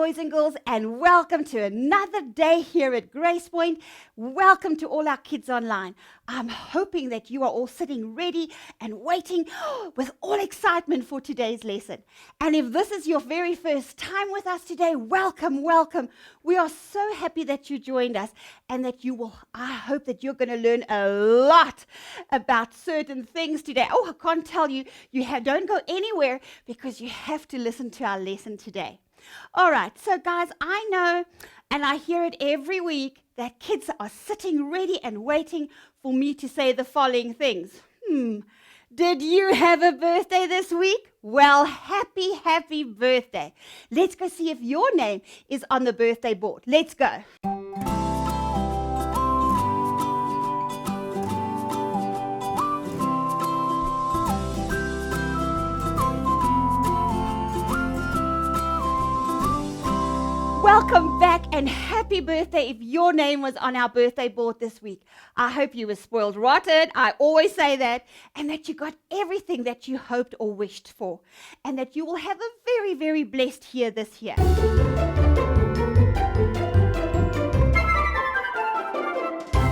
boys and girls, and welcome to another day here at Grace Point. Welcome to all our kids online. I'm hoping that you are all sitting ready and waiting with all excitement for today's lesson. And if this is your very first time with us today, welcome, welcome. We are so happy that you joined us and that I hope that you're going to learn a lot about certain things today. Oh, I can't tell you, don't go anywhere because you have to listen to our lesson today. All right, so guys, I know, and I hear it every week, that kids are sitting ready and waiting for me to say the following things. Did you have a birthday this week? Well, happy birthday. Let's go see if your name is on the birthday board. Let's go. Welcome back and happy birthday if your name was on our birthday board this week. I hope you were spoiled rotten. I always say that. And that you got everything that you hoped or wished for. And that you will have a very, very blessed year this year.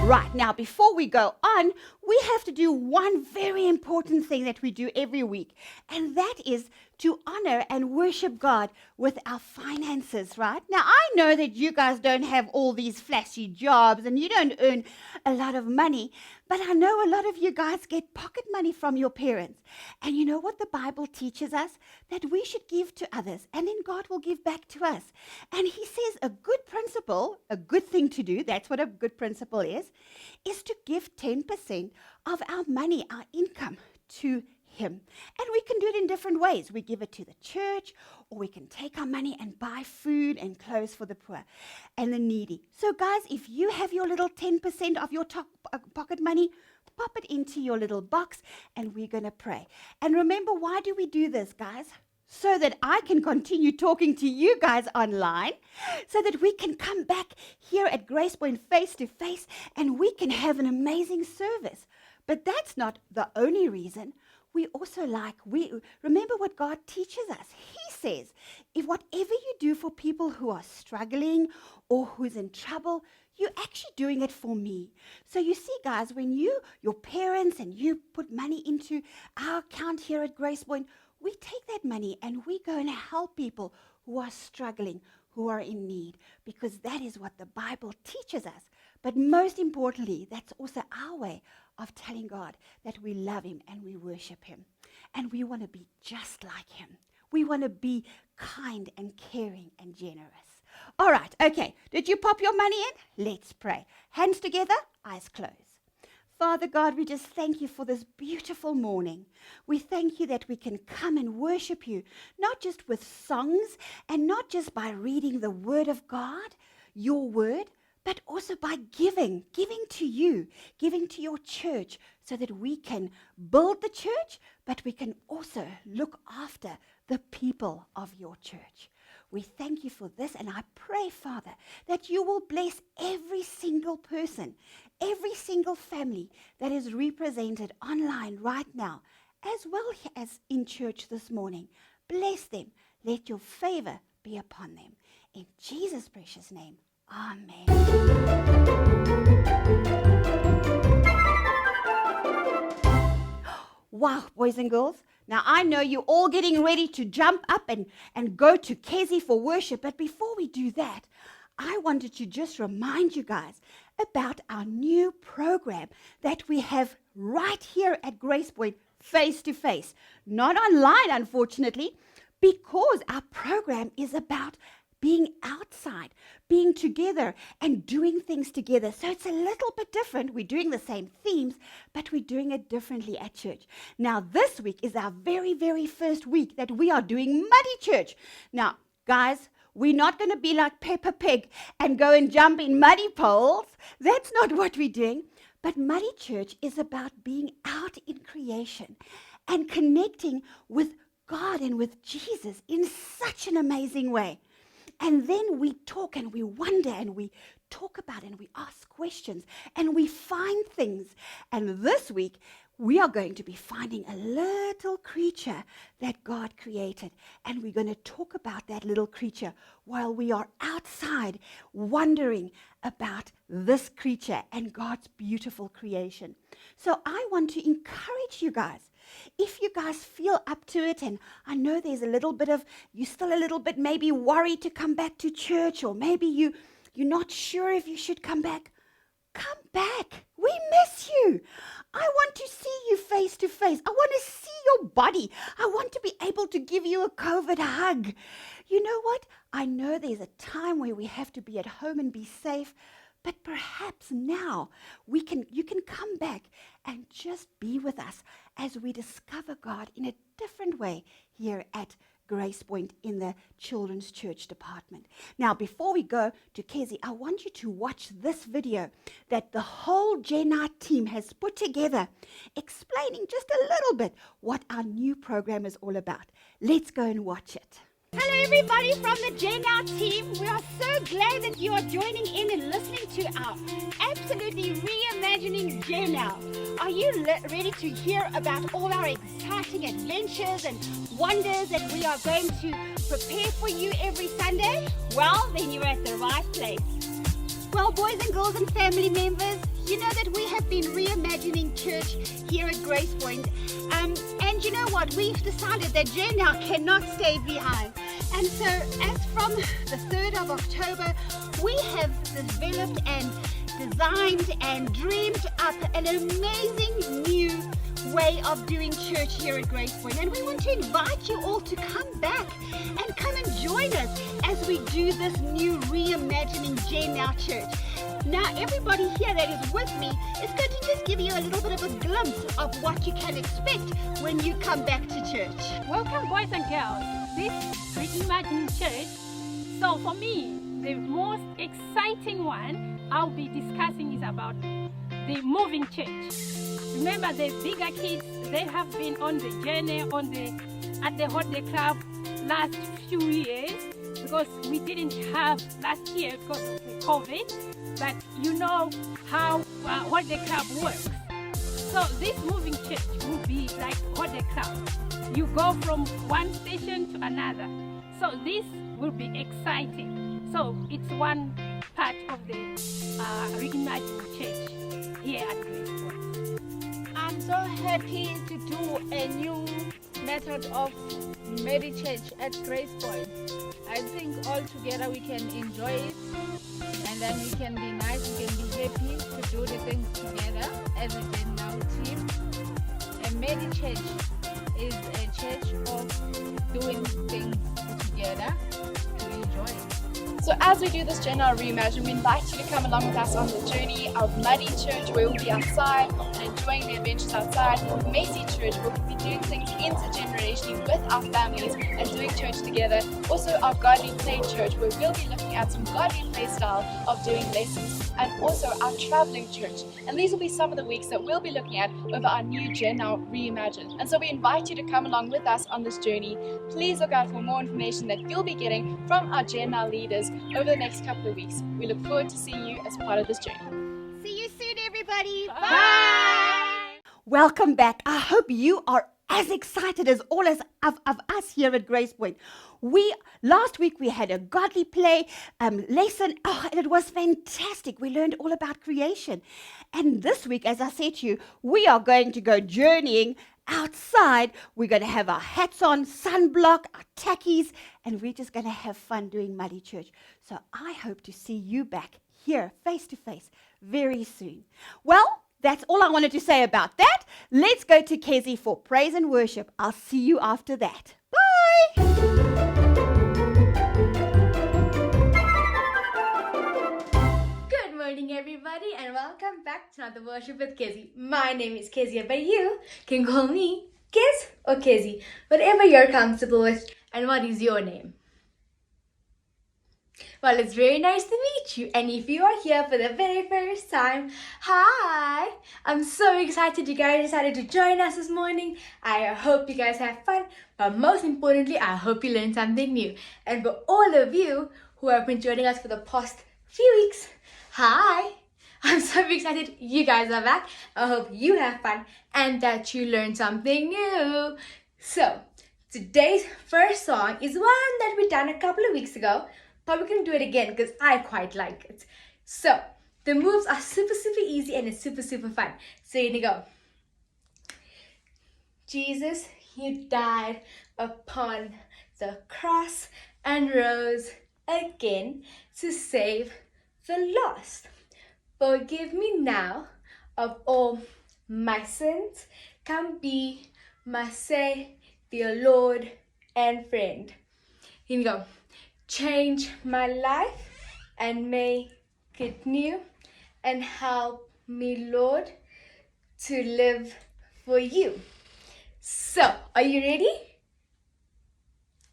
Right, now before we go on, we have to do one very important thing that we do every week. And that is to honor and worship God with our finances, right? Now, I know that you guys don't have all these flashy jobs and you don't earn a lot of money, but I know a lot of you guys get pocket money from your parents. And you know what the Bible teaches us? That we should give to others and then God will give back to us. And he says a good principle, a good thing to do, that's what a good principle is to give 10% of our money, our income, to him. And we can do it in different ways. We give it to the church, or we can take our money and buy food and clothes for the poor and the needy. So guys, if you have your little 10% of your pocket money, pop it into your little box and we're going to pray. And remember, why do we do this, guys? So that I can continue talking to you guys online, so that we can come back here at Grace Point face to face and we can have an amazing service. But that's not the only reason. We also remember what God teaches us. He says, if whatever you do for people who are struggling or who's in trouble, you're actually doing it for me. So you see, guys, when your parents and you put money into our account here at Grace Point, we take that money and we go and help people who are struggling, who are in need, because that is what the Bible teaches us. But most importantly, that's also our way of telling God that we love him and we worship him. And we want to be just like him. We want to be kind and caring and generous. All right, okay. Did you pop your money in? Let's pray. Hands together, eyes closed. Father God, we just thank you for this beautiful morning. We thank you that we can come and worship you, not just with songs and not just by reading the word of God, your word, but also by giving to you, giving to your church, so that we can build the church, but we can also look after the people of your church. We thank you for this, and I pray, Father, that you will bless every single person, every single family that is represented online right now, as well as in church this morning. Bless them. Let your favor be upon them. In Jesus' precious name, amen. Wow, boys and girls. Now, I know you're all getting ready to jump up and go to Kezi for worship, but before we do that, I wanted to just remind you guys about our new program that we have right here at Grace Point, face to face. Not online, unfortunately, because our program is about being outside, being together, and doing things together. So it's a little bit different. We're doing the same themes, but we're doing it differently at church. Now, this week is our very, very first week that we are doing Muddy Church. Now, guys, we're not going to be like Peppa Pig and go and jump in muddy poles. That's not what we're doing. But Muddy Church is about being out in creation and connecting with God and with Jesus in such an amazing way. And then we talk and we wonder and we talk about and we ask questions and we find things. And this week, we are going to be finding a little creature that God created. And we're going to talk about that little creature while we are outside wondering about this creature and God's beautiful creation. So I want to encourage you guys. If you guys feel up to it, and I know there's a little bit of, you're still a little bit maybe worried to come back to church, or maybe you're not sure if you should come back back. We miss you. I want to see you face to face. I want to see your body. I want to be able to give you a COVID hug. You know what? I know there's a time where we have to be at home and be safe, but perhaps now you can come back and just be with us as we discover God in a different way here at Grace Point in the Children's Church Department. Now, before we go to Kezi, I want you to watch this video that the whole Jenna team has put together, explaining just a little bit what our new program is all about. Let's go and watch it. Hello everybody from the Jenna team. We are so glad that you are joining in and listening to our absolutely reimagining Jenna. Are you ready to hear about all our exciting adventures and wonders that we are going to prepare for you every Sunday? Well, then you're at the right place. Well, boys and girls and family members, you know that we have been reimagining church here at Grace Point. And you know what? We've decided that Jenna cannot stay behind. And so as from the 3rd of October, we have developed and designed and dreamed up an amazing new way of doing church here at Grace Point. And we want to invite you all to come back and come and join us as we do this new reimagining Jenna Church. Now, everybody here that is with me is going to just give you a little bit of a glimpse of what you can expect when you come back to church. Welcome, boys and girls. This reimagining church. So for me, the most exciting one I'll be discussing is about the moving church. Remember, the bigger kids, they have been on the journey at the holiday club last few years, because we didn't have last year because of the COVID. But you know how holiday club works. So this moving church will be like holiday club. You go from one station to another. So this will be exciting. So it's one part of the reimagining church here at Grace Point. I'm so happy to do a new method of Medi-Church at Grace Point. I think all together we can enjoy it, and then we can be nice, we can be happy to do the things together as a general team. A Medi-Church is a church of doing things together to enjoy it. So as we do this Jenna Reimagine, we invite you to come along with us on the journey of Muddy Church, where we'll be outside and enjoying the adventures outside. Messy Church, where we'll be doing things intergenerationally with our families and doing church together. Also our Godly Play Church, where we'll be looking at some godly play style of doing lessons. And also our Traveling Church. And these will be some of the weeks that we'll be looking at over our new Jenna Reimagine. And so we invite you to come along with us on this journey. Please look out for more information that you'll be getting from our Jenna leaders over the next couple of weeks. We look forward to seeing you as part of this journey. See you soon, everybody. Bye. Welcome back. I hope you are as excited as all of us here at Grace Point. Last week we had a godly play lesson. Oh, and it was fantastic. We learned all about creation. And this week, as I said to you, we are going to go journeying outside. We're going to have our hats on, sunblock, our tackies, and we're just going to have fun doing Muddy Church. So I hope to see you back here face to face very soon. Well, that's all I wanted to say about that. Let's go to Kezi for praise and worship. I'll see you after that. Bye. Good morning, everybody, and welcome back to another Worship with Kezi. My name is Kezia, but you can call me Kez or Kezi, whatever you're comfortable with. And what is your name? Well, it's very nice to meet you, and if you are here for the very first time, hi! I'm so excited you guys decided to join us this morning. I hope you guys have fun, but most importantly, I hope you learned something new. And for all of you who have been joining us for the past few weeks, hi! I'm so excited you guys are back. I hope you have fun and that you learned something new. So, today's first song is one that we done a couple of weeks ago, but we're gonna do it again because I quite like it. So, the moves are super easy and it's super fun. So, here we go. Jesus, you died upon the cross and rose again to save the lost. Forgive me now of all my sins. Come be my Savior, Lord, and friend. Here we go. Change my life and make it new, and help me, Lord, to live for you. So, are you ready?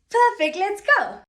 Perfect, let's go.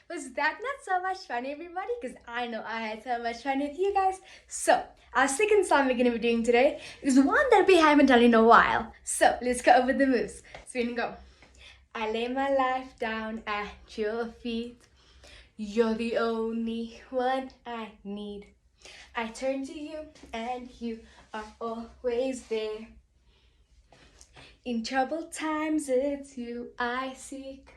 Was that not so much fun, everybody? Because I know I had so much fun with you guys. So, our second song we're going to be doing today is one that we haven't done in a while. So, let's go over the moves. So, we're going to go. I lay my life down at your feet. You're the only one I need. I turn to you and you are always there. In troubled times, it's you I seek.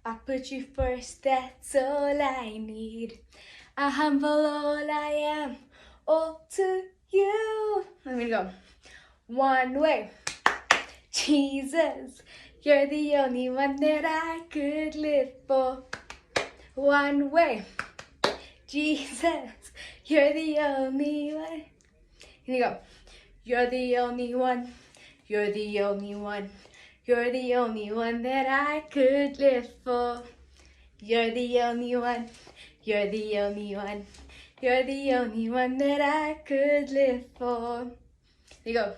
I put you first, that's all I need. I humble all I am, all to you. I'm gonna go one way. Jesus, you're the only one that I could live for. One way. Jesus, you're the only one. Here we go. You're the only one. You're the only one. You're the only one that I could live for. You're the only one. You're the only one. You're the only one that I could live for. There you go.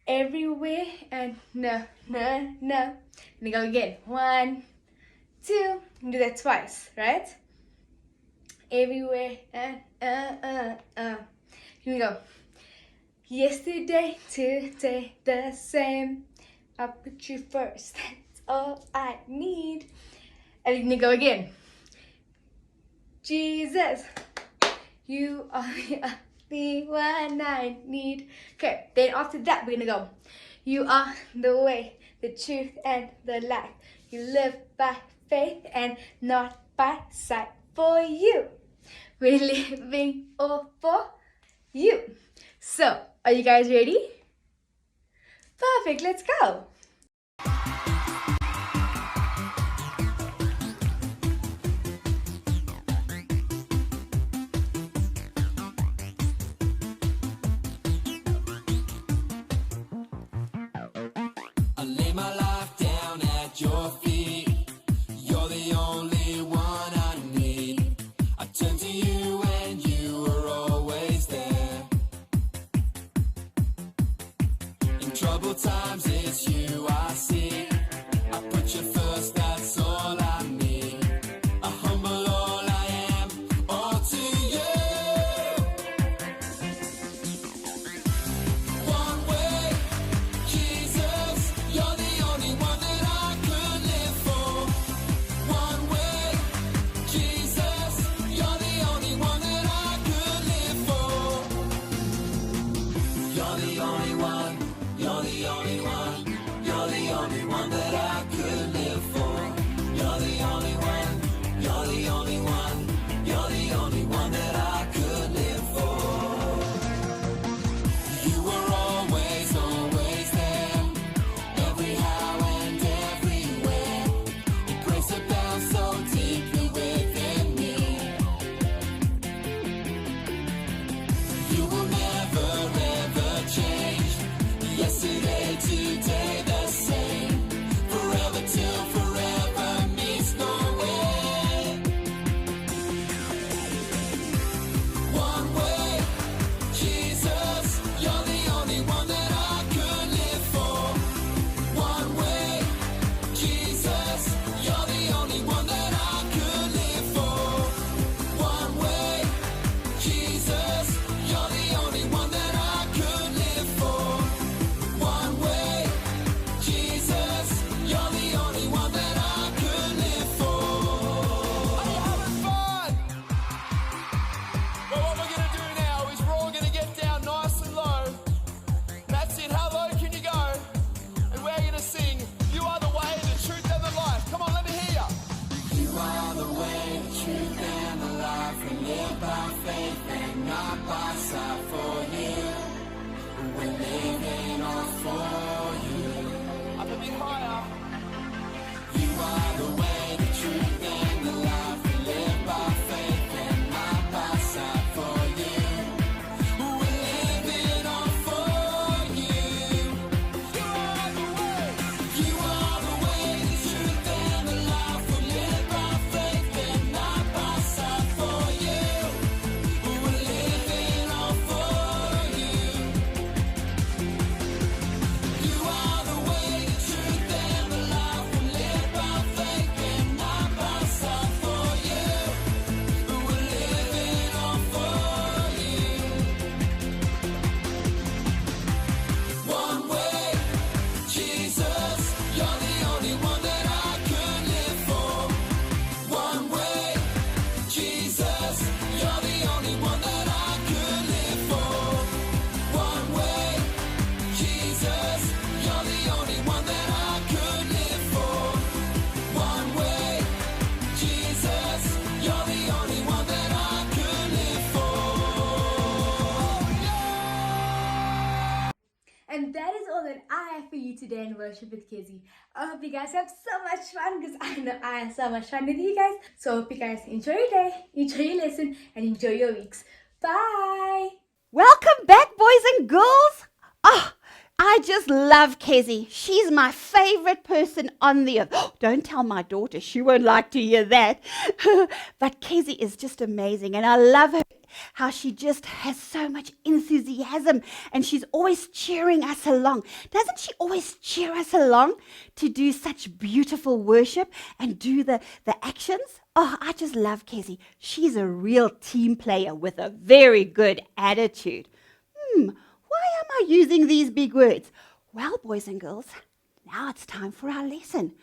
Everywhere and no. Let me go again. 1, 2. Do that twice, right? Everywhere and Here we go. Yesterday, today, the same. I put you first, that's all I need. And we're gonna go again. Jesus, you are the the one I need. Okay, then after that we're gonna go. You are the way, the truth, and the life. You live by faith and not by sight. For you, we're living all for you. So, are you guys ready? Perfect, let's go. I lay my life down at your feet. You're the only one I need. I turn to you and you are always there. In troubled times it's you I see. I put you first, that's all I need. I humble all I am, all to you. One way, Jesus, you're the only one that I could live for. One way, Jesus, you're the only one that I could live for. You're the only one, you're the only one, you're the only one that I could live for. You're the only one, you're the only one, you're the only one that I could live for. You were always, always there, every how and everywhere. Your grace abounds so deeply within me. You will never, ever change. Yesterday, today, the same. Forever till forever meets no end. One way, Jesus, you're the only one that I could live for. One way, Jesus, you're the only one that I could live for. One way, Jesus, you're the only one that I could live for. One way, Jesus, you're the only one that I could live for. Are you having fun? Well, what we're going to do now is we're all going to get down nice and low. That's it. How low can you go? And we're going to sing, you are the way, the truth, and the life. Come on, let me hear you. You are the way, the truth, and the life. We live by faith and not by sight. For you, we're living all for you. Up a bit higher. You are the way, the truth, and the life. We live by faith and not by sight. For you, we're living all for you. You are the way. You are the way, the truth, and the life. We live by faith and not by sight. For you, we're living all for you. You are the way, the truth, and the life. We live by faith and not by sight. For you, we're living all for you. One way, Jesus, you're the only one that I could live for. One way, Jesus, you're the only one that I could live for. One way, Jesus, you're the only one that I could live for. One way, Jesus, you're the only one that I could live for. And that is all that I have for you today in Worship with Kizzy. I hope you guys have so much fun because I know I had so much fun with you guys. So I hope you guys enjoy your day, enjoy your lesson, and enjoy your weeks. Bye! Welcome back, boys and girls. Oh, I just love Kezzy. She's my favorite person on the earth. Oh, don't tell my daughter. She won't like to hear that. But Kezzy is just amazing. And I love her, how she just has so much enthusiasm. And she's always cheering us along. Doesn't she always cheer us along to do such beautiful worship and do the actions? Oh, I just love Kezzy. She's a real team player with a very good attitude. Why am I using these big words? Well, boys and girls, now it's time for our lesson.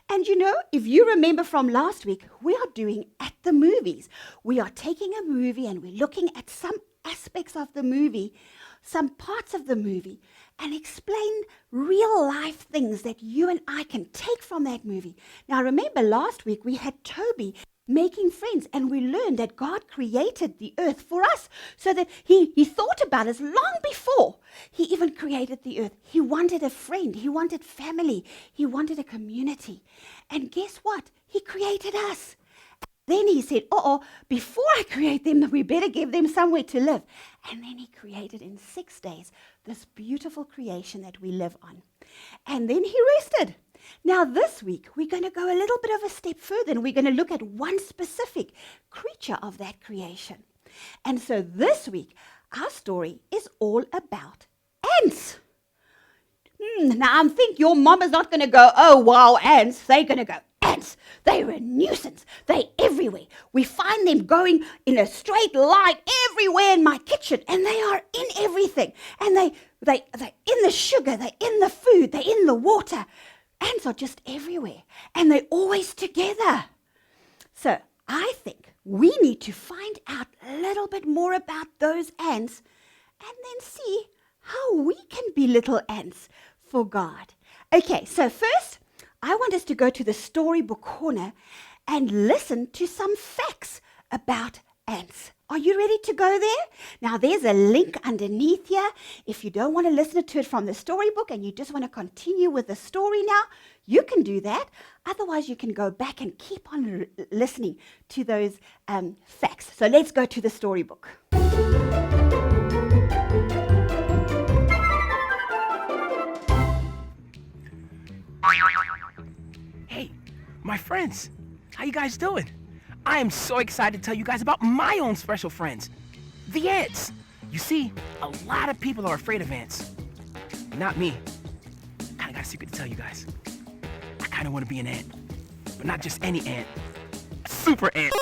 And you know, if you remember from last week, we are doing At the Movies. We are taking a movie and we're looking at some aspects of the movie, some parts of the movie, and explain real life things that you and I can take from that movie. Now, remember last week we had Toby making friends, and we learned that God created the earth for us, so that he thought about us long before he even created the earth. He wanted a friend, he wanted family, he wanted a community. And guess what? He created us. Then he said, before I create them, we better give them somewhere to live. And then he created in 6 days this beautiful creation that we live on. And then he rested. Now this week, we're going to go a little bit of a step further, and we're going to look at one specific creature of that creation. And so this week, our story is all about ants. Now I think your mama's not going to go, oh wow, ants. They're going to go, ants. They're a nuisance. They're everywhere. We find them going in a straight line everywhere in my kitchen, and they are in everything. And they're in the sugar, they're in the food, they're in the water. Ants are just everywhere, and they're always together. So I think we need to find out a little bit more about those ants, and then see how we can be little ants for God. Okay, so first, I want us to go to the storybook corner and listen to some facts about ants. Are you ready to go there? Now, there's a link underneath here. If you don't want to listen to it from the storybook and you just want to continue with the story now, you can do that. Otherwise, you can go back and keep on listening to those facts. So let's go to the storybook. Hey, my friends, how you guys doing? I am so excited to tell you guys about my own special friends, the ants. You see, a lot of people are afraid of ants. Not me. I got a secret to tell you guys. I kind of want to be an ant, but not just any ant, a super ant.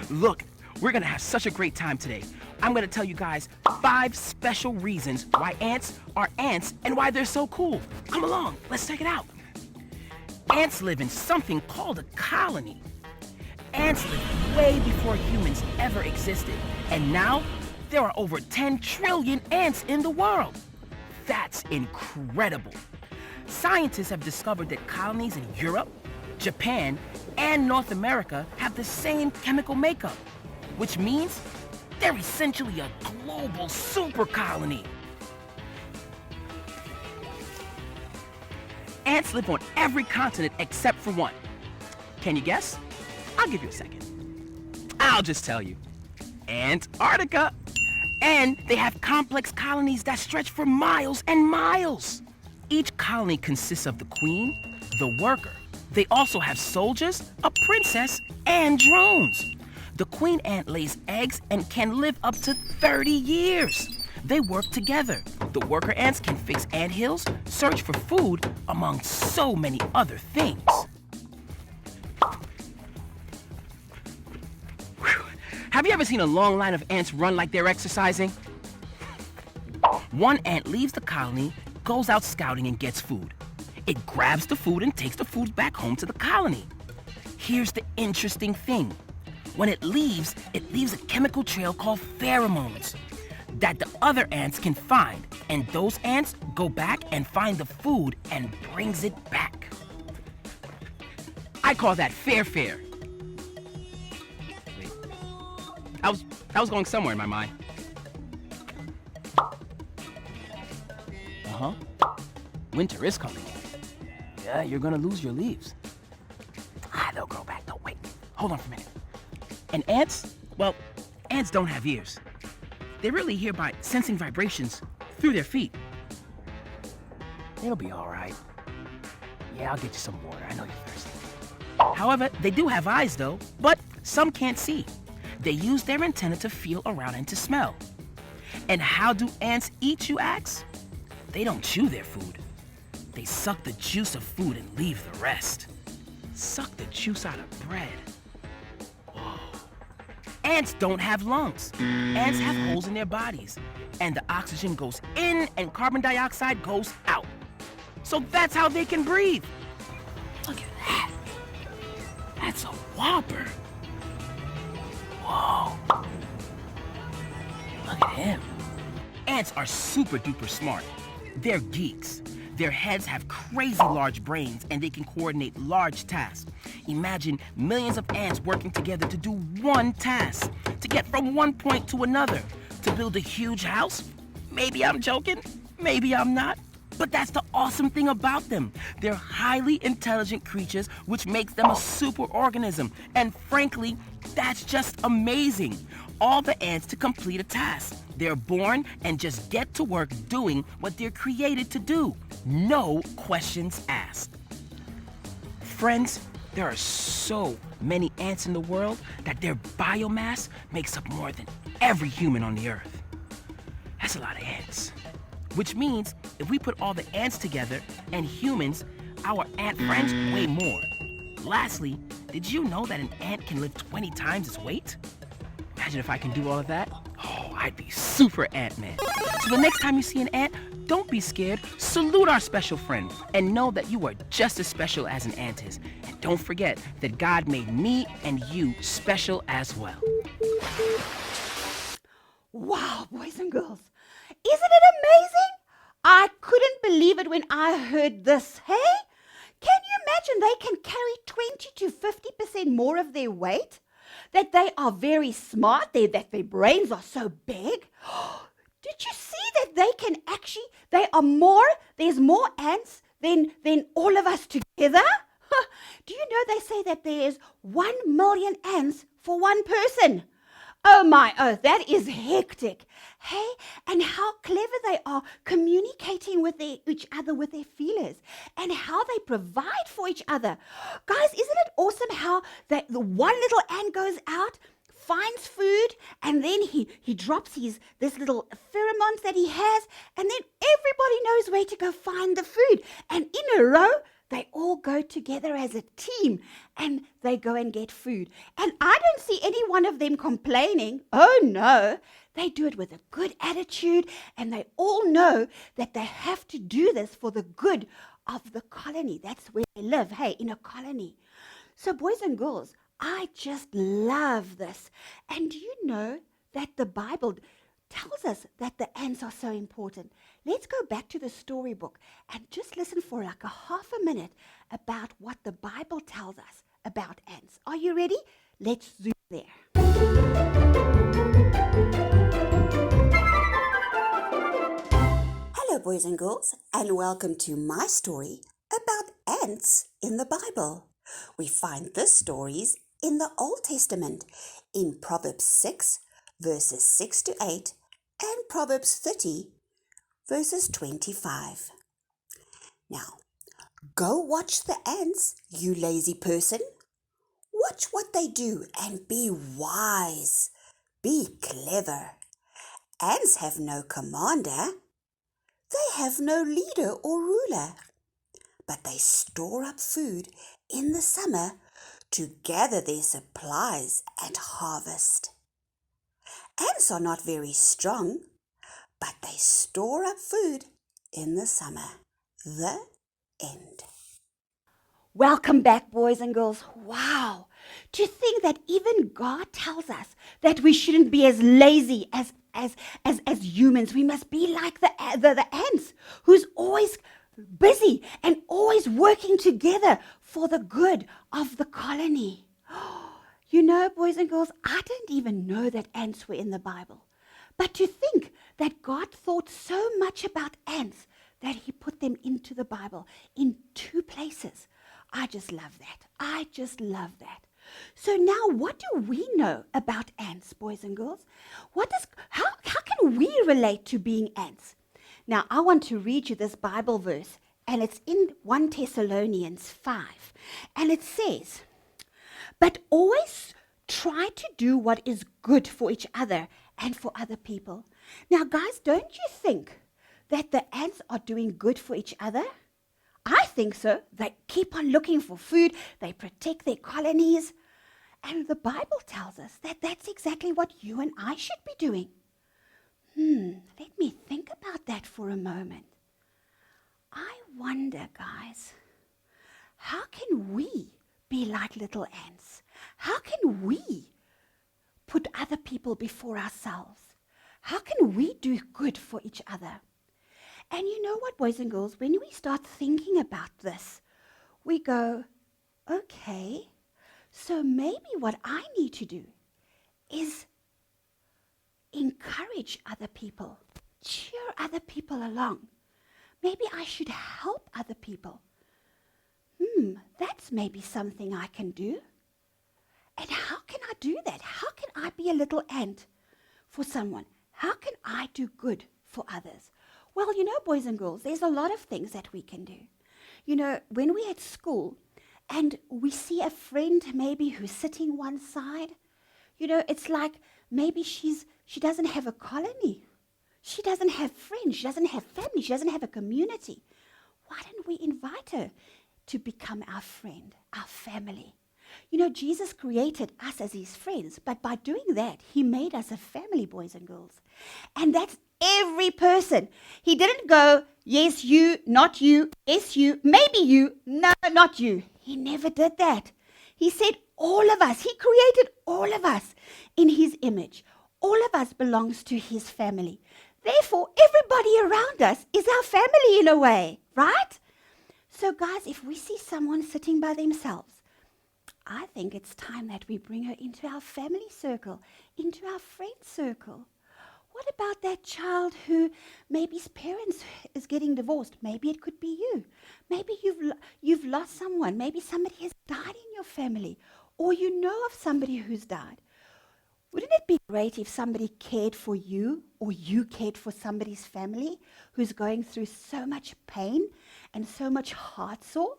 Look, we're gonna have such a great time today. I'm gonna tell you guys 5 special reasons why ants are ants and why they're so cool. Come along, let's check it out. Ants live in something called a colony. Ants lived way before humans ever existed, and now there are over 10 trillion ants in the world. That's incredible. Scientists have discovered that colonies in Europe, Japan, and North America have the same chemical makeup, which means they're essentially a global super colony. Ants live on every continent except for one. Can you guess? I'll give you a second. I'll just tell you. Antarctica. And they have complex colonies that stretch for miles and miles. Each colony consists of the queen, the worker. They also have soldiers, a princess, and drones. The queen ant lays eggs and can live up to 30 years. They work together. The worker ants can fix anthills, search for food, among so many other things. Whew. Have you ever seen a long line of ants run like they're exercising? One ant leaves the colony, goes out scouting and gets food. It grabs the food and takes the food back home to the colony. Here's the interesting thing. When it leaves a chemical trail called pheromones that the other ants can find, and those ants go back and find the food and brings it back. I call that fair. Wait, I was going somewhere in my mind. Winter is coming. Yeah, you're gonna lose your leaves. They'll grow back. No, wait. Hold on for a minute. And ants? Well, ants don't have ears. They really hear by sensing vibrations through their feet. It'll be all right. Yeah, I'll get you some water. I know you're thirsty. However, they do have eyes though, but some can't see. They use their antenna to feel around and to smell. And how do ants eat, you ask? They don't chew their food. They suck the juice of food and leave the rest. Suck the juice out of bread. Whoa. Ants don't have lungs. Ants have holes in their bodies. And the oxygen goes in and carbon dioxide goes out. So that's how they can breathe. Look at that. That's a whopper. him. Ants are super duper smart. They're geeks. Their heads have crazy large brains and they can coordinate large tasks. Imagine millions of ants working together to do one task, to get from one point to another, to build a huge house. Maybe I'm joking, maybe I'm not. But that's the awesome thing about them. They're highly intelligent creatures, which makes them a super organism. And frankly, that's just amazing. All the ants to complete a task. They're born and just get to work doing what they're created to do. No questions asked. Friends, there are so many ants in the world that their biomass makes up more than every human on the earth. That's a lot of ants. Which means if we put all the ants together and humans, our ant friends weigh more. Lastly, did you know that an ant can lift 20 times its weight? Imagine if I can do all of that. Oh, I'd be super Ant-Man. So the next time you see an ant, don't be scared. Salute our special friend and know that you are just as special as an ant is. And don't forget that God made me and you special as well. Wow, boys and girls. Isn't it amazing? I couldn't believe it when I heard this, hey? Can you imagine they can carry 20 to 50% more of their weight? That they are very smart, that their brains are so big? Did you see that there's more ants than all of us together? Do you know they say that there's 1 million ants for one person? Oh my, that is hectic. Hey, and how clever they are communicating with each other with their feelers and how they provide for each other. Guys, isn't it awesome how the one little ant goes out, finds food, and then he drops this little pheromones that he has, and then everybody knows where to go find the food. And in a row, they all go together as a team and they go and get food. And I don't see any one of them complaining. Oh no, they do it with a good attitude and they all know that they have to do this for the good of the colony. That's where they live, hey, in a colony. So boys and girls, I just love this. And do you know that the Bible tells us that the ants are so important? Let's go back to the storybook and just listen for like a half a minute about what the Bible tells us about ants. Are you ready? Let's zoom there. Hello, boys and girls, and welcome to my story about ants in the Bible. We find the stories in the Old Testament in Proverbs 6, verses 6 to 8, and Proverbs 30, verses 25. Now, go watch the ants, you lazy person. Watch what they do and be wise. Be clever. Ants have no commander. They have no leader or ruler. But they store up food in the summer to gather their supplies and harvest. Ants are not very strong, but they store up food in the summer. The end. Welcome back, boys and girls. Wow. To think that even God tells us that we shouldn't be as lazy as humans. We must be like the ants, who's always busy and always working together for the good of the colony. You know, boys and girls, I didn't even know that ants were in the Bible. But to think that God thought so much about ants that he put them into the Bible in 2 places. I just love that. I just love that. So now what do we know about ants, boys and girls? How can we relate to being ants? Now I want to read you this Bible verse, and it's in 1 Thessalonians 5. And it says, "But always try to do what is good for each other and for other people." Now, guys, don't you think that the ants are doing good for each other? I think so. They keep on looking for food. They protect their colonies. And the Bible tells us that that's exactly what you and I should be doing. Let me think about that for a moment. I wonder, guys, how can we be like little ants? How can we put other people before ourselves? How can we do good for each other? And you know what, boys and girls, when we start thinking about this, we go, okay, so maybe what I need to do is encourage other people, cheer other people along. Maybe I should help other people. That's maybe something I can do. And how can I do that? How can I be a little ant for someone? How can I do good for others? Well, you know, boys and girls, there's a lot of things that we can do. You know, when we're at school and we see a friend maybe who's sitting one side, you know, it's like maybe she doesn't have a colony. She doesn't have friends. She doesn't have family. She doesn't have a community. Why don't we invite her to become our friend, our family? You know, Jesus created us as his friends, but by doing that, he made us a family, boys and girls. And that's every person. He didn't go, yes, you, not you, yes, you, maybe you, no, not you. He never did that. He said all of us. He created all of us in his image. All of us belongs to his family. Therefore, everybody around us is our family in a way, right? So guys, if we see someone sitting by themselves, I think it's time that we bring her into our family circle, into our friend circle. What about that child who maybe his parents is getting divorced? Maybe it could be you. Maybe you've lost someone. Maybe somebody has died in your family, or you know of somebody who's died. Wouldn't it be great if somebody cared for you, or you cared for somebody's family who's going through so much pain and so much heart sore?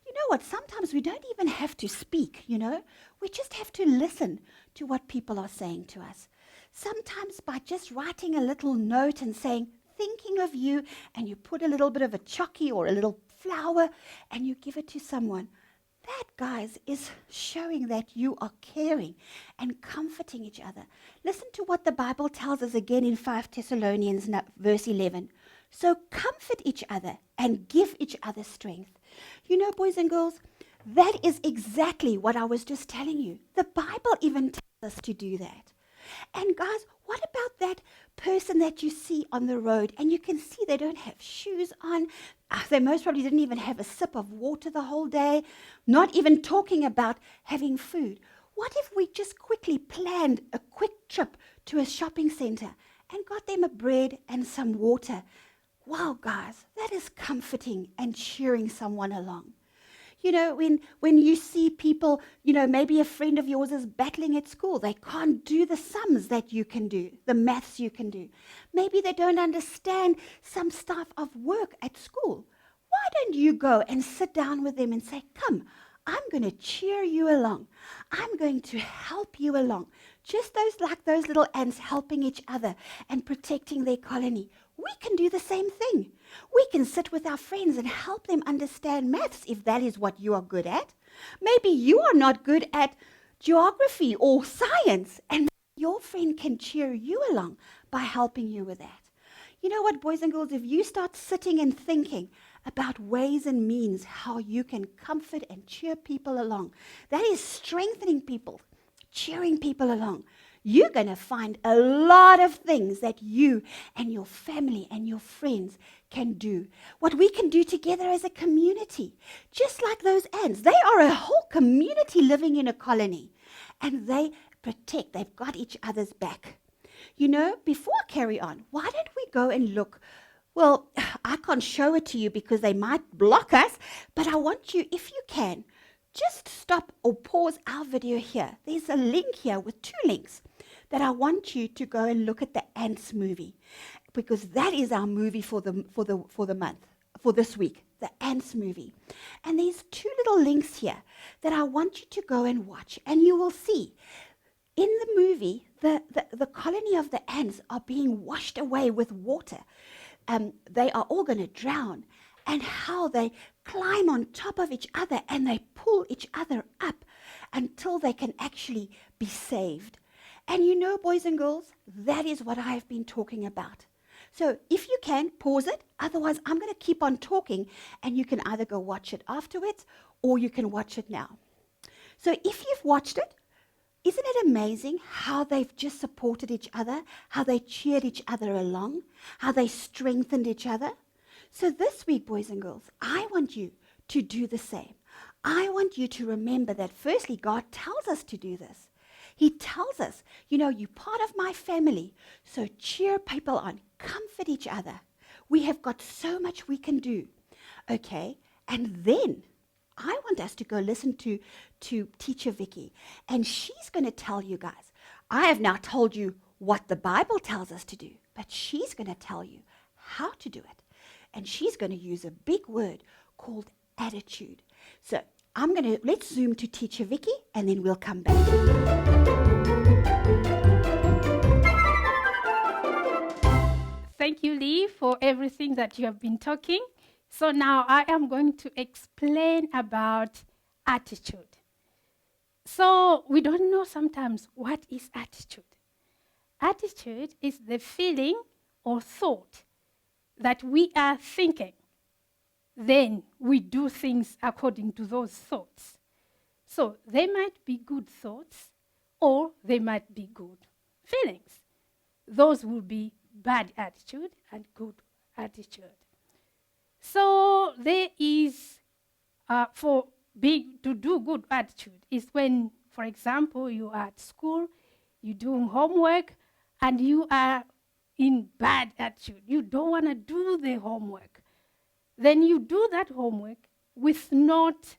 You know what? Sometimes we don't even have to speak, you know. We just have to listen to what people are saying to us. Sometimes by just writing a little note and saying, thinking of you, and you put a little bit of a chocky or a little flower and you give it to someone. That, guys, is showing that you are caring and comforting each other. Listen to what the Bible tells us again in 5 Thessalonians verse 11. So comfort each other and give each other strength. You know, boys and girls, that is exactly what I was just telling you. The Bible even tells us to do that. And guys, what about that person that you see on the road and you can see they don't have shoes on? They most probably didn't even have a sip of water the whole day, not even talking about having food. What if we just quickly planned a quick trip to a shopping center and got them a bread and some water? Wow, guys, that is comforting and cheering someone along. You know, when you see people, you know, maybe a friend of yours is battling at school. They can't do the sums that you can do, the maths you can do. Maybe they don't understand some stuff of work at school. Why don't you go and sit down with them and say, come, I'm going to cheer you along. I'm going to help you along. Just those little ants helping each other and protecting their colony. We can do the same thing. We can sit with our friends and help them understand maths if that is what you are good at. Maybe you are not good at geography or science, and your friend can cheer you along by helping you with that. You know what, boys and girls, if you start sitting and thinking about ways and means how you can comfort and cheer people along, that is strengthening people, cheering people along. You're going to find a lot of things that you and your family and your friends can do. What we can do together as a community. Just like those ants. They are a whole community living in a colony. And they protect. They've got each other's back. You know, before I carry on, why don't we go and look? Well, I can't show it to you because they might block us. But I want you, if you can, just stop or pause our video here. There's a link here with 2 links that I want you to go and look at the Antz movie, because that is our movie for the month, for this week, the Antz movie. And there's 2 little links here that I want you to go and watch, and you will see in the movie the colony of the ants are being washed away with water. They are all going to drown, and how they climb on top of each other and they pull each other up until they can actually be saved. And you know, boys and girls, that is what I have been talking about. So if you can, pause it. Otherwise, I'm going to keep on talking, and you can either go watch it afterwards or you can watch it now. So if you've watched it, Isn't it amazing how they've just supported each other, how they cheered each other along, how they strengthened each other? So this week, boys and girls, I want you to do the same. I want you to remember that firstly, God tells us to do this. He tells us, you're part of my family, so cheer people on, comfort each other. We have got so much we can do. Okay, and then I want us to go listen to Teacher Vicky, and she's going to tell you guys. I have now told you what the Bible tells us to do, but she's going to tell you how to do it. And she's going to use a big word called attitude. So let's zoom to Teacher Vicky, and then we'll come back. Thank you, Lee, for everything that you have been talking. So now I am going to explain about attitude. So we don't know sometimes what is attitude. Attitude is the feeling or thought that we are thinking. Then we do things according to those thoughts. So they might be good thoughts or they might be good feelings. Those will be bad attitude and good attitude. So there is, to do good attitude is when, for example, you are at school, you're doing homework, and you are in bad attitude. You don't want to do the homework. Then you do that homework with not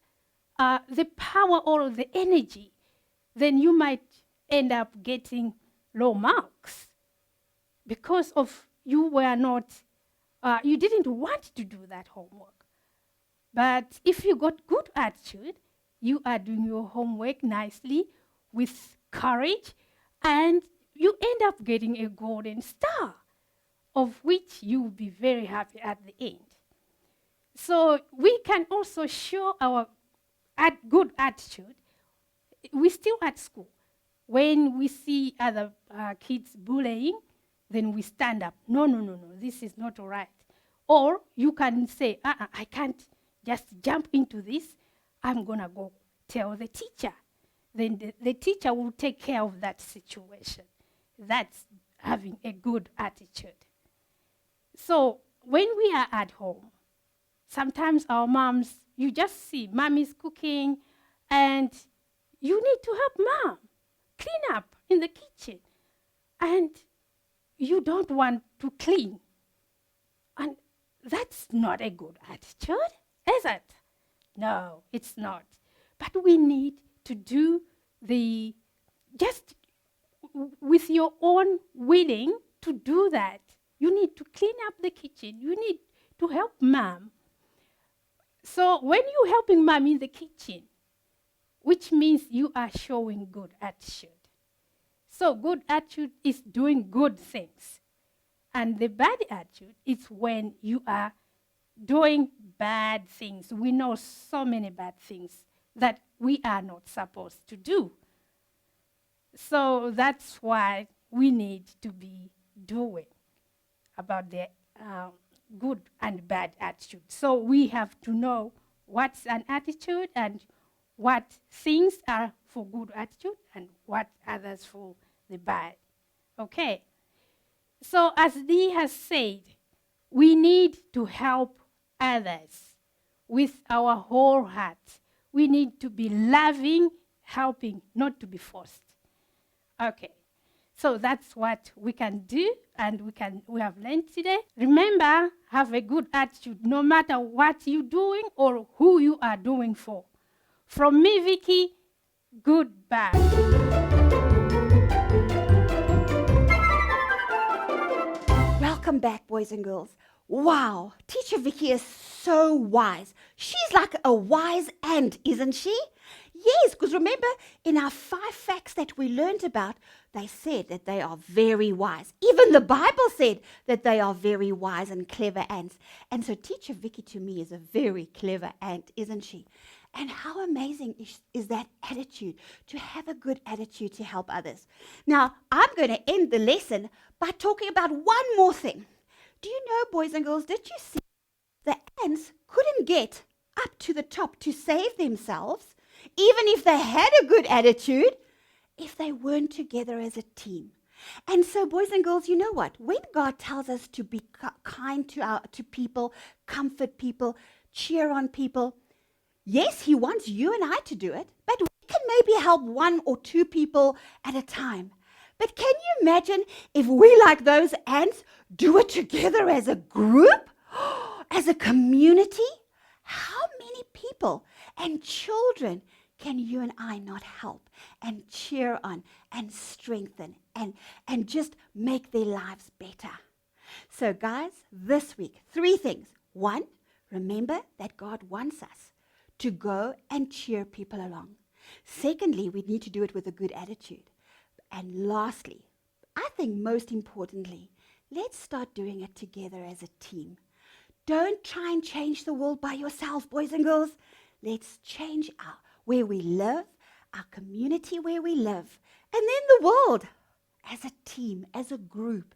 the power or the energy. Then you might end up getting low marks because of you were not, you didn't want to do that homework. But if you got good attitude, you are doing your homework nicely with courage, and you end up getting a golden star, of which you will be very happy at the end. So we can also show our good attitude. We're still at school. When we see other kids bullying, then we stand up. No, this is not all right. Or you can say, I can't just jump into this. I'm going to go tell the teacher. Then the teacher will take care of that situation. That's having a good attitude. So when we are at home, sometimes our moms, you just see mommy's cooking, and you need to help mom clean up in the kitchen. And you don't want to clean. And that's not a good attitude, is it? No, it's not. But we need to do just with your own willing to do that. You need to clean up the kitchen. You need to help mom. So when you're helping mom in the kitchen, which means you are showing good attitude. So good attitude is doing good things. And the bad attitude is when you are doing bad things. We know so many bad things that we are not supposed to do. So that's why we need to be doing about the good and bad attitude. So we have to know what's an attitude and what things are for good attitude and what others for the bad. Okay. So as Dee has said, we need to help others with our whole heart. We need to be loving, helping, not to be forced. Okay. So that's what we can do, and we have learned today. Remember, have a good attitude no matter what you're doing or who you are doing for. From me, Vicky, goodbye. Welcome back, boys and girls. Wow, Teacher Vicky is so wise. She's like a wise ant, isn't she? Yes, because remember, in our 5 facts that we learned about, they said that they are very wise. Even the Bible said that they are very wise and clever ants. And so Teacher Vicky to me is a very clever ant, isn't she? And how amazing is that attitude, to have a good attitude to help others. Now, I'm going to end the lesson by talking about one more thing. Do you know, boys and girls, did you see the ants couldn't get up to the top to save themselves, even if they had a good attitude? if they weren't together as a team. And so, boys and girls, you know what? When God tells us to be kind to people, comfort people, cheer on people, yes, he wants you and I to do it, but we can maybe help one or two people at a time. But can you imagine if we, like those ants, do it together as a group, as a community? How many people and children can you and I not help and cheer on and strengthen and just make their lives better? So guys, this week, 3 things. 1, remember that God wants us to go and cheer people along. Secondly, we need to do it with a good attitude. And lastly, I think most importantly, let's start doing it together as a team. Don't try and change the world by yourselves, boys and girls. Let's change where we live, our community where we live, and then the world as a team, as a group.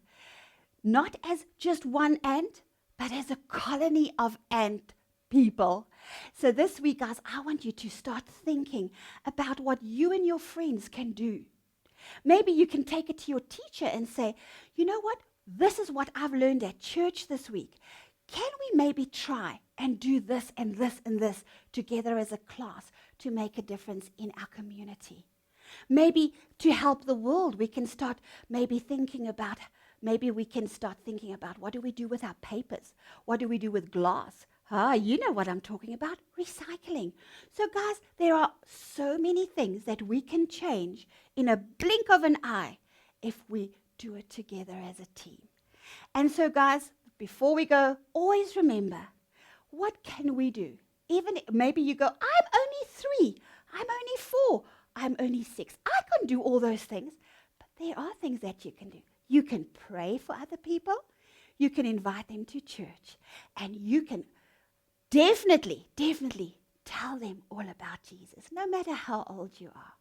Not as just one ant, but as a colony of ant people. So this week, guys, I want you to start thinking about what you and your friends can do. Maybe you can take it to your teacher and say, you know what? This is what I've learned at church this week. Can we maybe try and do this and this and this together as a class to make a difference in our community? Maybe to help the world, we can start thinking about what do we do with our papers? What do we do with glass? You know what I'm talking about, recycling. So guys, there are so many things that we can change in a blink of an eye if we do it together as a team. And so guys, before we go, always remember, what can we do? Even maybe you go, I'm only 3, I'm only 4, I'm only 6. I can't do all those things, but there are things that you can do. You can pray for other people, you can invite them to church, and you can definitely tell them all about Jesus, no matter how old you are.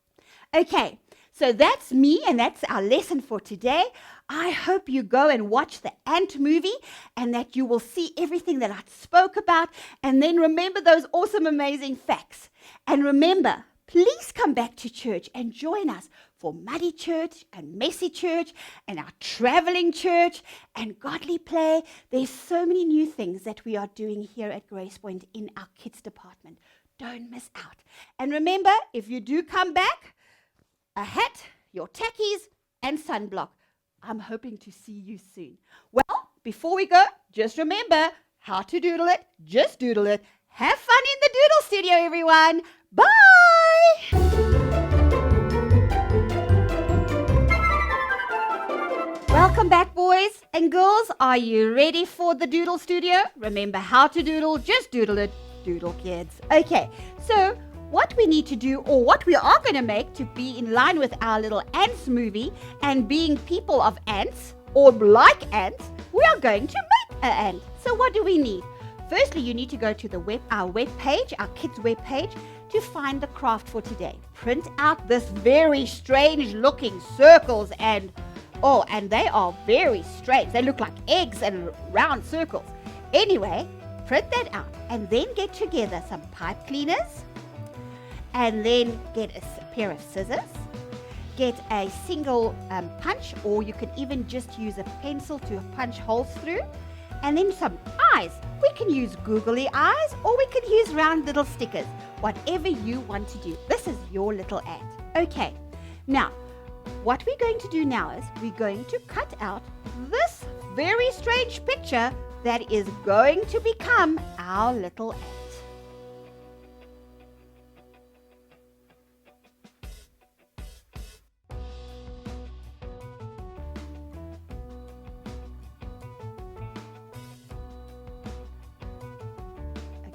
Okay, so that's me and that's our lesson for today. I hope you go and watch the Ant movie and that you will see everything that I spoke about, and then remember those awesome, amazing facts. And remember, please come back to church and join us for Muddy Church and Messy Church and our traveling church and Godly Play. There's so many new things that we are doing here at Grace Point in our kids department. Don't miss out. And remember, if you do come back, a hat, your tackies, and sunblock. I'm hoping to see you soon. Well, before we go, just remember how to doodle it. Just doodle it. Have fun in the Doodle Studio, everyone. Bye! Welcome back, boys and girls. Are you ready for the Doodle Studio? Remember how to doodle, just doodle it. Doodle, kids. Okay, so what we need to do, or what we are going to make to be in line with our little Antz movie and being people of ants, or like ants, we are going to make an ant. So what do we need? Firstly, you need to go to our web page, our kids' web page, to find the craft for today. Print out this very strange looking circles and they are very strange. They look like eggs and round circles. Anyway, print that out and then get together some pipe cleaners and then get a pair of scissors. Get a single punch, or you can even just use a pencil to punch holes through. And then some eyes. We can use googly eyes, or we can use round little stickers. Whatever you want to do. This is your little ant. Okay, now, what we're going to do now is we're going to cut out this very strange picture that is going to become our little ant.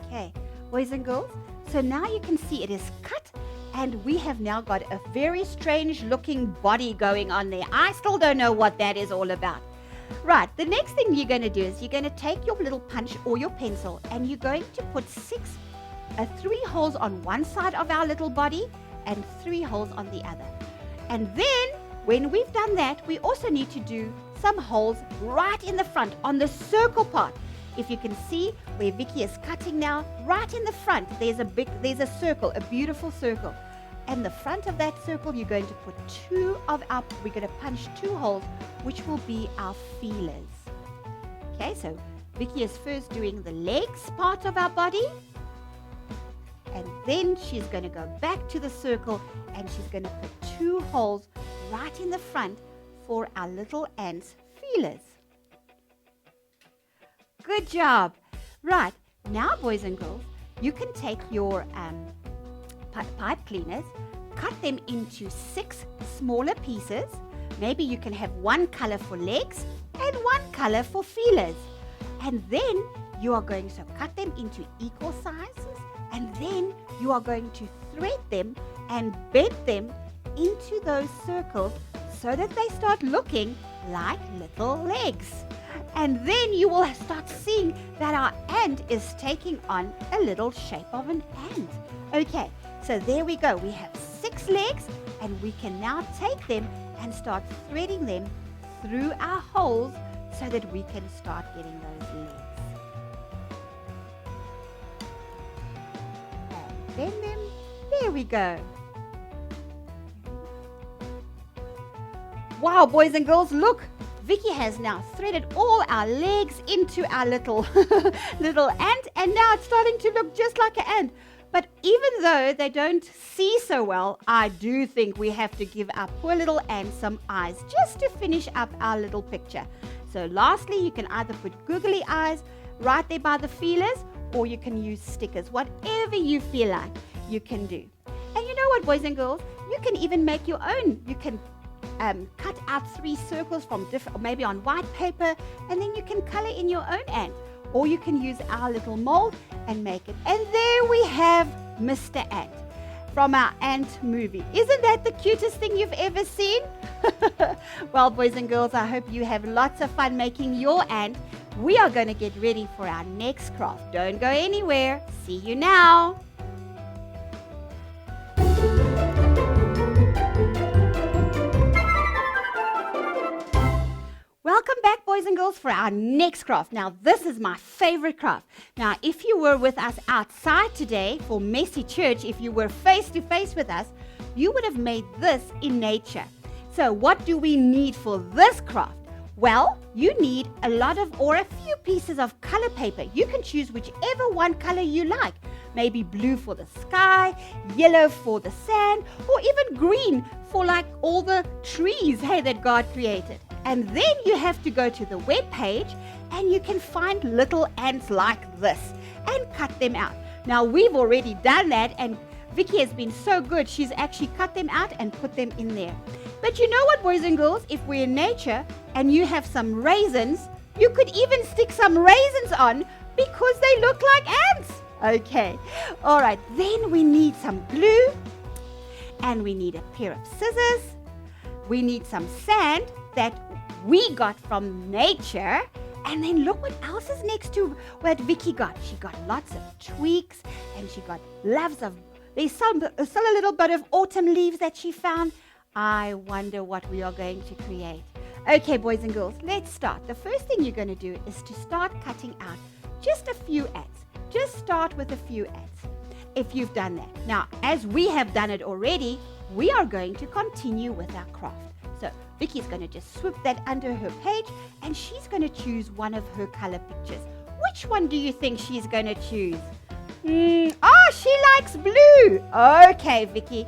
Okay, boys and girls, so now you can see it is cut, and we have now got a very strange looking body going on there. I still don't know what that is all about. Right, the next thing you're going to do is you're going to take your little punch or your pencil and you're going to put 3 holes on one side of our little body and 3 holes on the other. And then when we've done that, we also need to do some holes right in the front on the circle part. If you can see where Vicky is cutting now, right in the front, there's a circle, a beautiful circle. And the front of that circle, you're going to put we're going to punch 2 holes, which will be our feelers. Okay, so Vicky is first doing the legs part of our body. And then she's going to go back to the circle and she's going to put 2 holes right in the front for our little ant's feelers. Good job. Right, now boys and girls, you can take your pipe cleaners, cut them into 6 smaller pieces. Maybe you can have 1 color for legs and 1 color for feelers. And then you are going to cut them into equal sizes, and then you are going to thread them and bend them into those circles so that they start looking like little legs. And then you will start seeing that our ant is taking on a little shape of an ant. Okay, so there we go. We have 6 legs, and we can now take them and start threading them through our holes so that we can start getting those legs. And bend them. There we go. Wow, boys and girls, look. Vicky has now threaded all our legs into our little ant, and now it's starting to look just like an ant. But even though they don't see so well, I do think we have to give our poor little ant some eyes just to finish up our little picture. So lastly, you can either put googly eyes right there by the feelers, or you can use stickers. Whatever you feel like, you can do. And you know what, boys and girls? You can even make your own. You can cut out 3 circles from maybe on white paper, and then you can color in your own ant. Or you can use our little mold and make it. And there we have Mr. Ant from our Ant movie. Isn't that the cutest thing you've ever seen? Well, boys and girls, I hope you have lots of fun making your ant. We are going to get ready for our next craft. Don't go anywhere. See you now. Welcome back, boys and girls, for our next craft. Now, this is my favorite craft. Now, if you were with us outside today for Messy Church, if you were face to face with us, you would have made this in nature. So what do we need for this craft? Well, you need a few pieces of color paper. You can choose whichever one color you like. Maybe blue for the sky, yellow for the sand, or even green for like all the trees, that God created. And then you have to go to the web page and you can find little ants like this and cut them out. Now, we've already done that, and Vicky has been so good. She's actually cut them out and put them in there. But you know what, boys and girls? If we're in nature and you have some raisins, you could even stick some raisins on because they look like ants. Okay. All right. Then we need some glue, and we need a pair of scissors. We need some sand that we got from nature. And then look what else is next to what Vicky got. She got lots of twigs, and she got there's still a little bit of autumn leaves that she found. I wonder what we are going to create. Okay, boys and girls, let's start. The first thing you're going to do is to start cutting out just a few ants. Just start with a few ants if you've done that. Now, as we have done it already, we are going to continue with our craft. So Vicky's going to just swoop that under her page, and she's going to choose one of her color pictures. Which one do you think she's going to choose? She likes blue. Okay, Vicky.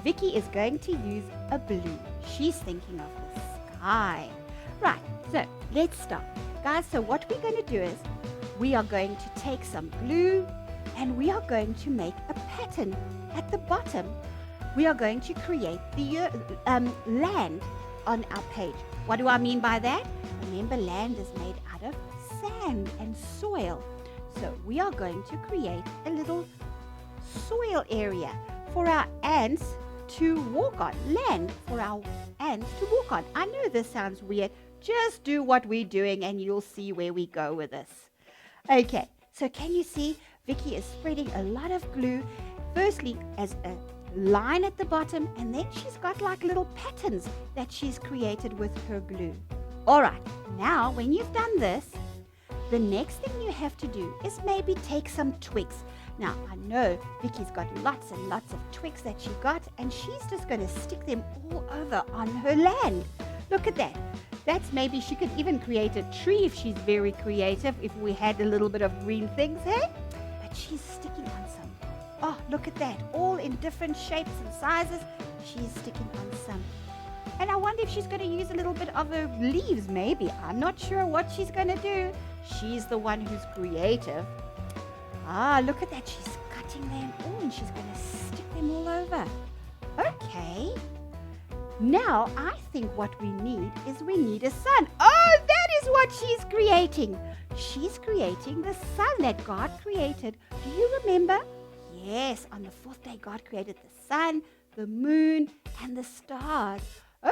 Vicky is going to use a blue. She's thinking of the sky. Right, so let's start. Guys, so what we're going to do is we are going to take some glue, and we are going to make a pattern at the bottom. We are going to create the land on our page. What do I mean by that? Remember, land is made out of sand and soil. So we are going to create a little soil area for our ants to walk on, land for our ants to walk on. I know this sounds weird. Just do what we're doing and you'll see where we go with this. Okay, so can you see Vicky is spreading a lot of glue, firstly as a line at the bottom, and then she's got like little patterns that she's created with her glue. All right, now when you've done this, the next thing you have to do is maybe take some twigs. Now, I know Vicky's got lots and lots of twigs that she got, and she's just going to stick them all over on her land. Look at that. That's maybe she could even create a tree if she's very creative, if we had a little bit of green things, hey? But she's sticking on some. Oh, look at that. All in different shapes and sizes. She's sticking on some. And I wonder if she's going to use a little bit of her leaves, maybe. I'm not sure what she's going to do. She's the one who's creative. Ah, look at that. She's cutting them. Oh, and she's going to stick them all over. Okay. Now, I think what we need a sun. Oh, that is what she's creating. She's creating the sun that God created. Do you remember? Yes, on the fourth day, God created the sun, the moon, and the stars.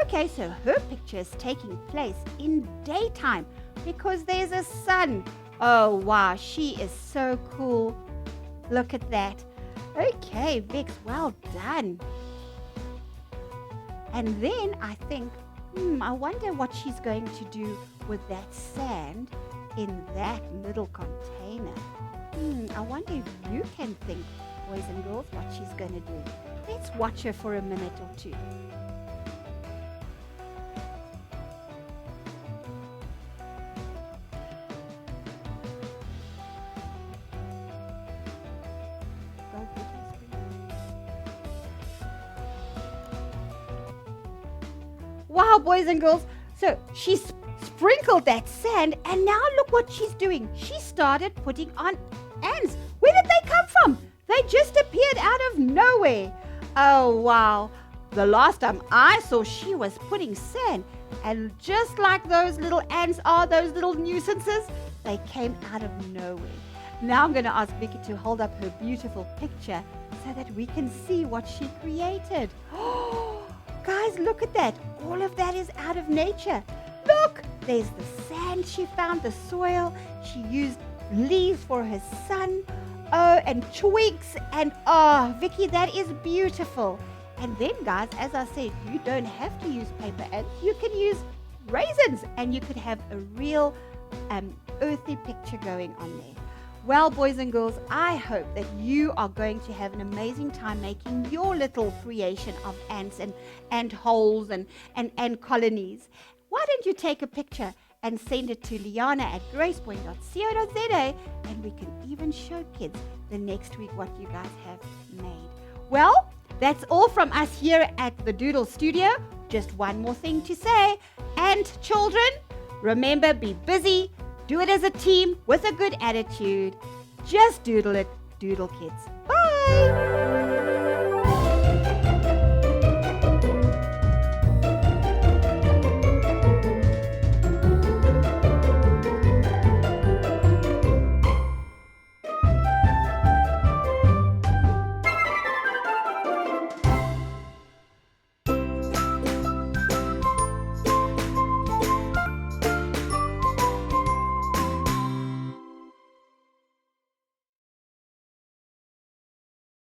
Okay, so her picture is taking place in daytime because there's a sun. Oh, wow, she is so cool. Look at that. Okay, Vix, well done. And then I think, I wonder what she's going to do with that sand in that little container. I wonder if you can think, boys and girls, what she's going to do. Let's watch her for a minute or two. Wow, boys and girls. So she sprinkled that sand, and now look what she's doing. She started putting on ants. Where did they come from? They just appeared out of nowhere. Oh, wow. The last time I saw, she was putting sand, and just like those little ants are, those little nuisances, they came out of nowhere. Now I'm going to ask Vicky to hold up her beautiful picture so that we can see what she created. Oh, guys, look at that. All of that is out of nature. Look, there's the sand she found, the soil. She used leaves for her sun. Oh, and twigs. And Vicky, that is beautiful. And then, guys, as I said, you don't have to use paper ants. You can use raisins, and you could have a real earthy picture going on there. Well, boys and girls, I hope that you are going to have an amazing time making your little creation of ants and ant holes and colonies. Why don't you take a picture and send it to liana@gracepoint.co.za, and we can even show kids the next week what you guys have made. Well, that's all from us here at the Doodle Studio. Just one more thing to say. And children, remember, be busy. Do it as a team with a good attitude. Just doodle it, doodle kids. Bye!